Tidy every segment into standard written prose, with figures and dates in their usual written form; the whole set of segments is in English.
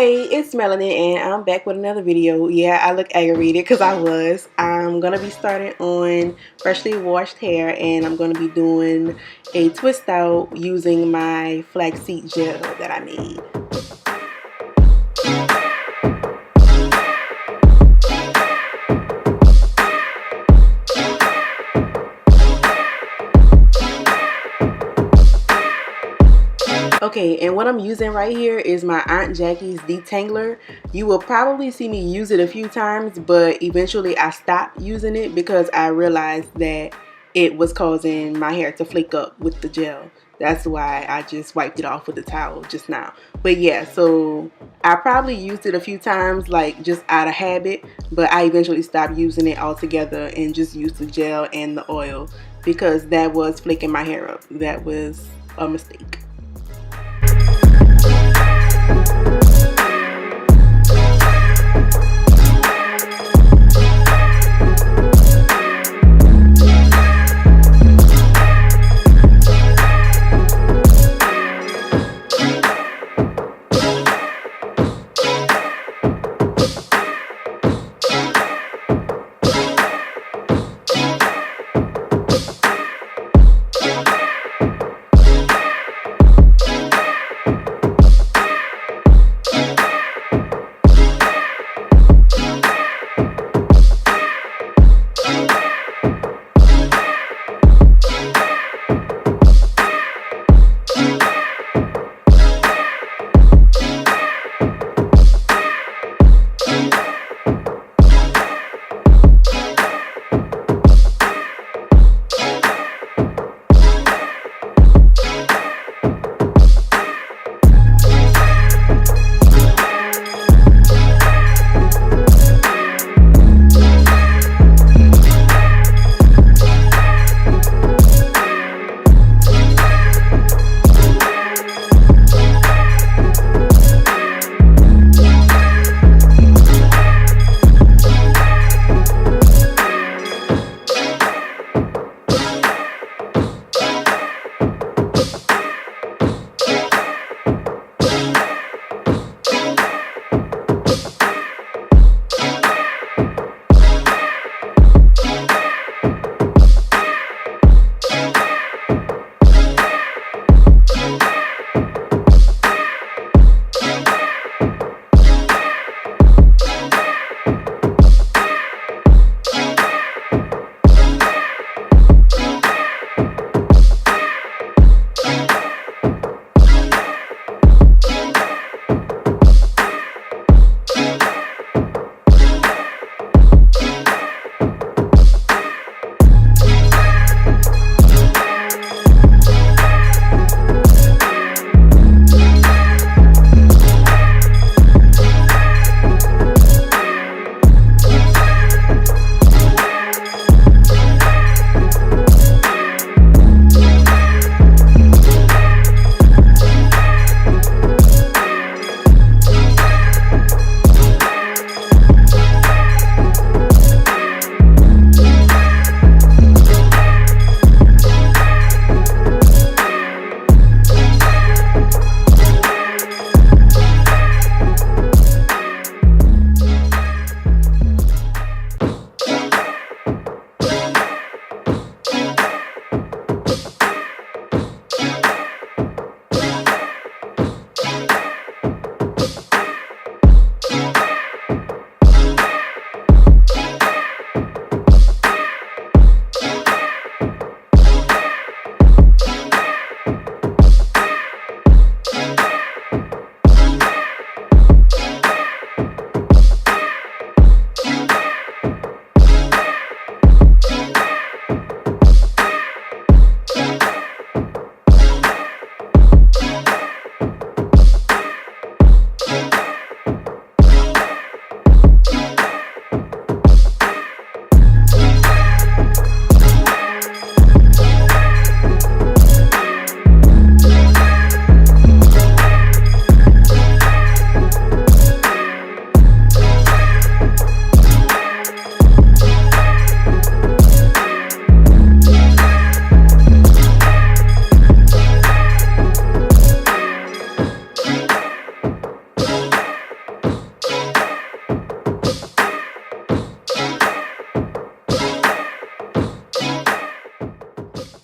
Hey, it's Melanaéin and I'm back with another video. Yeah, I look aggravated because I'm going to be starting on freshly washed hair, and I'm going to be doing a twist out using my flaxseed gel that I made. Okay, and what I'm using right here is my Aunt Jackie's detangler. You will probably see me use it a few times, but eventually I stopped using it because I realized that it was causing my hair to flake up with the gel. That's why I just wiped it off with a towel just now. But yeah, so I probably used it a few times, like just out of habit, but I eventually stopped using it altogether and just used the gel and the oil because that was flaking my hair up. That was a mistake.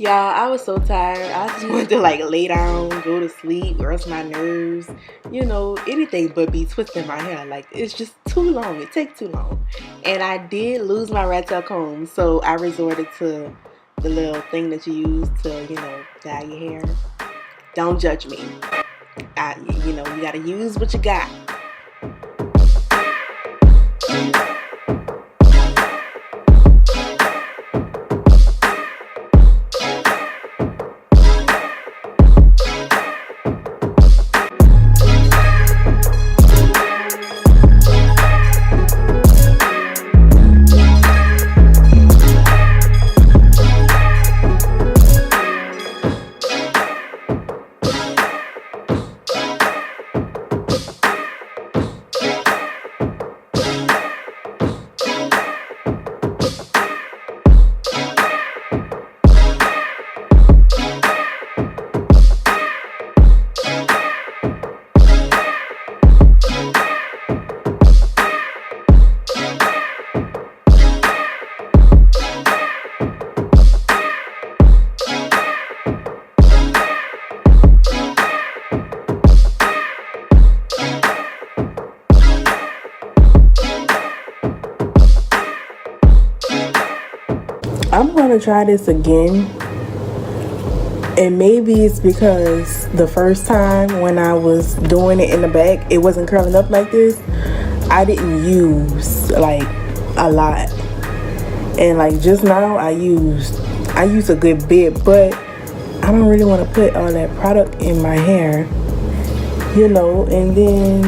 Y'all, I was so tired. I just wanted to like lay down, go to sleep, rest my nerves, you know, anything but be twisting my hair. Like, it's just too long. It takes too long. And I did lose my rat tail comb, so I resorted to the little thing that you use to, you know, dye your hair. Don't judge me. You know, you gotta use what you got. I'm gonna try this again, and maybe it's because the first time when I was doing it in the back, it wasn't curling up like this. I didn't use like a lot, and like just now I used a good bit, but I don't really want to put all that product in my hair, you know. And then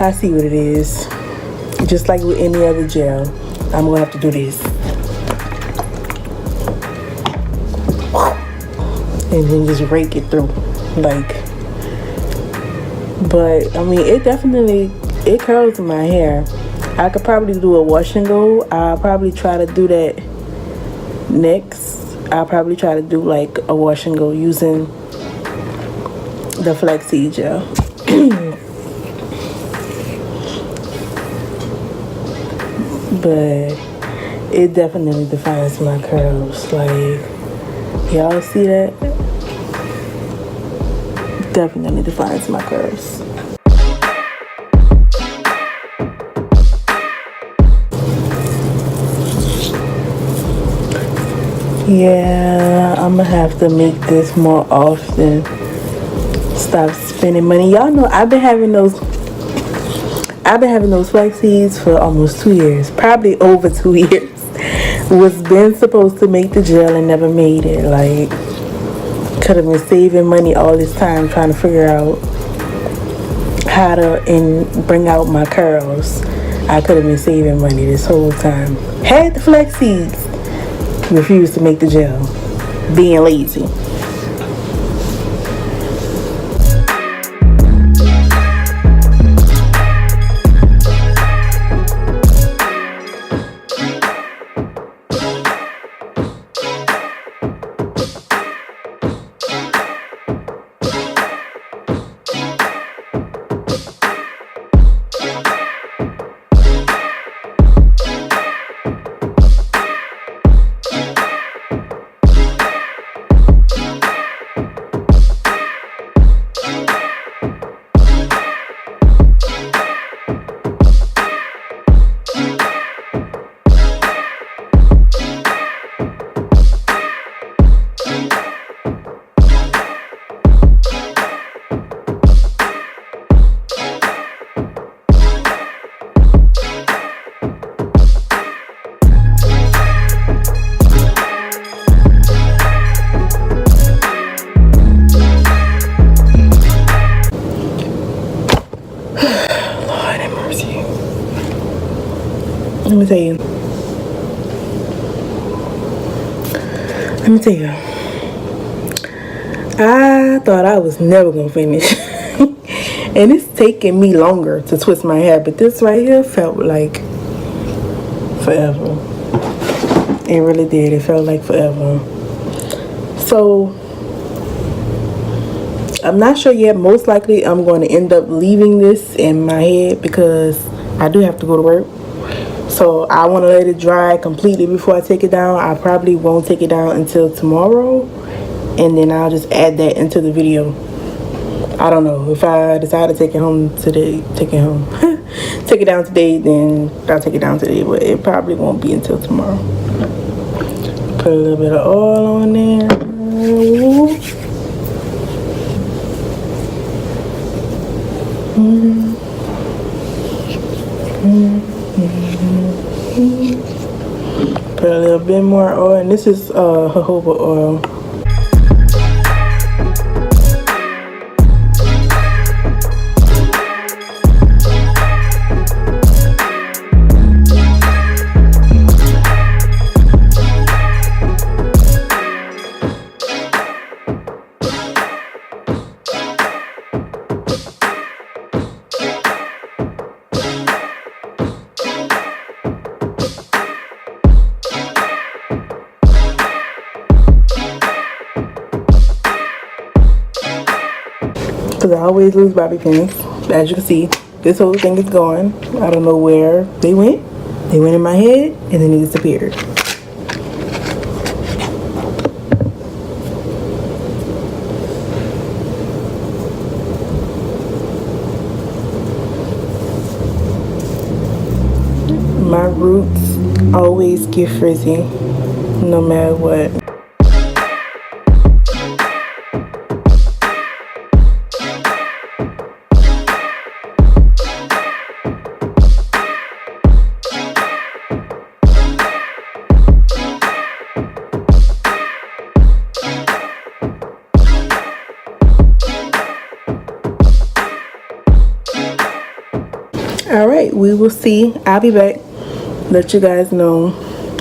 I see what it is. Just like with any other gel, I'm gonna have to do this. And then just rake it through, like. But I mean, it curls in my hair. I could probably do a wash and go. I'll probably try to do that next. I'll probably try to do like a wash and go using the Flaxseed gel. But it definitely defines my curls. Like, y'all see that? Definitely defines my curves. Yeah, I'm gonna have to make this more often. Stop spending money. Y'all know I've been having those flax seeds for almost 2 years, probably over 2 years. Was been supposed to make the gel and never made it. Like, could have been saving money all this time trying to figure out how to bring out my curls. I could have been saving money this whole time. Had the flax seeds, refused to make the gel, being lazy. Let me tell you. I thought I was never gonna finish. And it's taking me longer to twist my hair, but this right here felt like forever. It really did. It felt like forever. So I'm not sure yet. Most likely I'm going to end up leaving this in my head because I do have to go to work. So I want to let it dry completely before I take it down. I probably won't take it down until tomorrow, and then I'll just add that into the video. I don't know. If I decide to take it home today, take it home. Take it down today, then I'll take it down today, but it probably won't be until tomorrow. Put a little bit of oil on there. Put a little bit more oil, and this is jojoba oil. Because I always lose bobby pins. As you can see, this whole thing is gone. I don't know where they went. They went in my head and then they disappeared. My roots always get frizzy, no matter what. Alright, we will see. I'll be back. Let you guys know,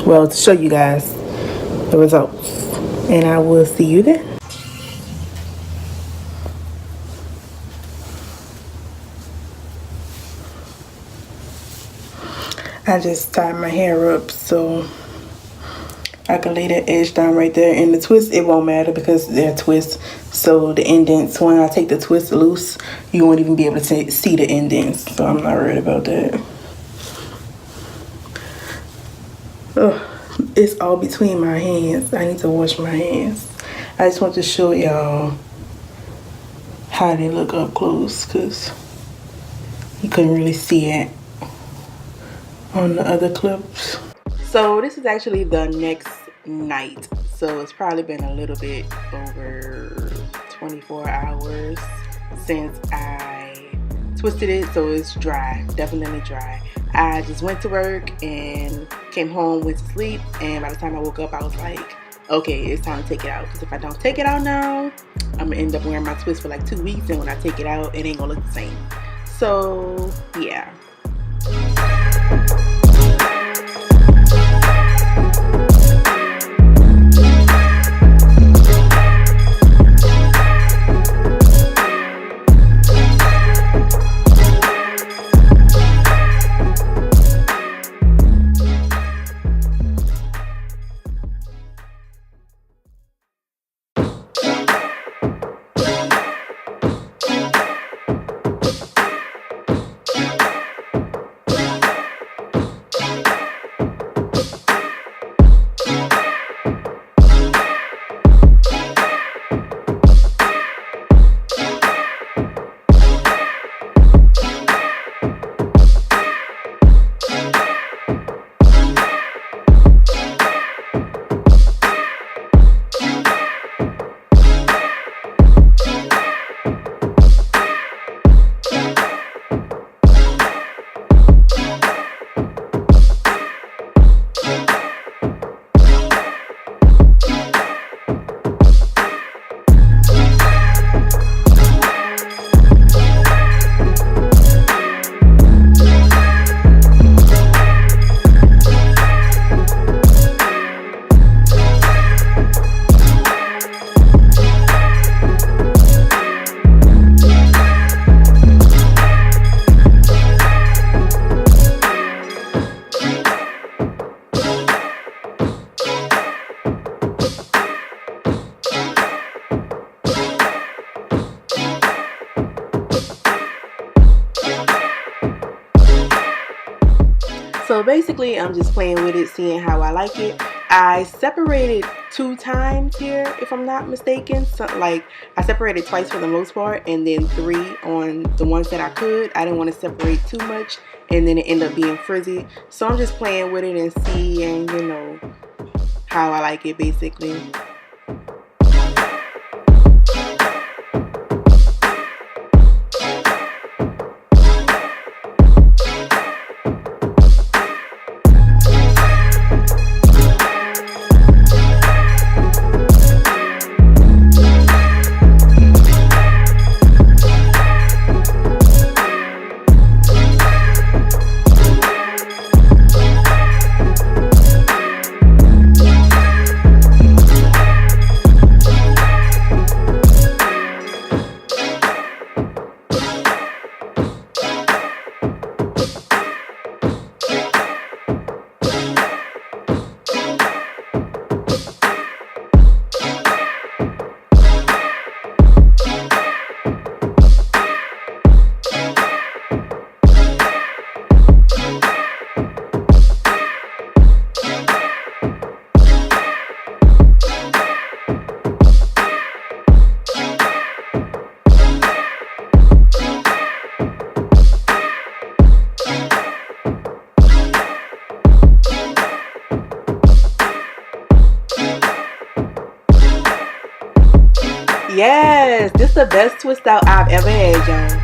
well, to show you guys the results. And I will see you then. I just tied my hair up so I can lay that edge down right there. And the twist, it won't matter because they're twists. So the indents, when I take the twist loose, you won't even be able to see the indents. So I'm not worried about that. Oh, it's all between my hands. I need to wash my hands. I just want to show y'all how they look up close because you couldn't really see it on the other clips. So this is actually the next night. So it's probably been a little bit over 24 hours since I twisted it. So it's dry, definitely dry. I just went to work and came home, went to sleep, and by the time I woke up I was like, okay, it's time to take it out, because if I don't take it out now, I'm gonna end up wearing my twist for like 2 weeks, and when I take it out it ain't gonna look the same. So yeah. So basically I'm just playing with it, seeing how I like it. I separated 2 times here, if I'm not mistaken. So like I separated twice for the most part, and then 3 on the ones that I could. I didn't want to separate too much and then it ended up being frizzy. So I'm just playing with it and seeing, you know, how I like it basically. Yes, this is the best twist out I've ever had, y'all.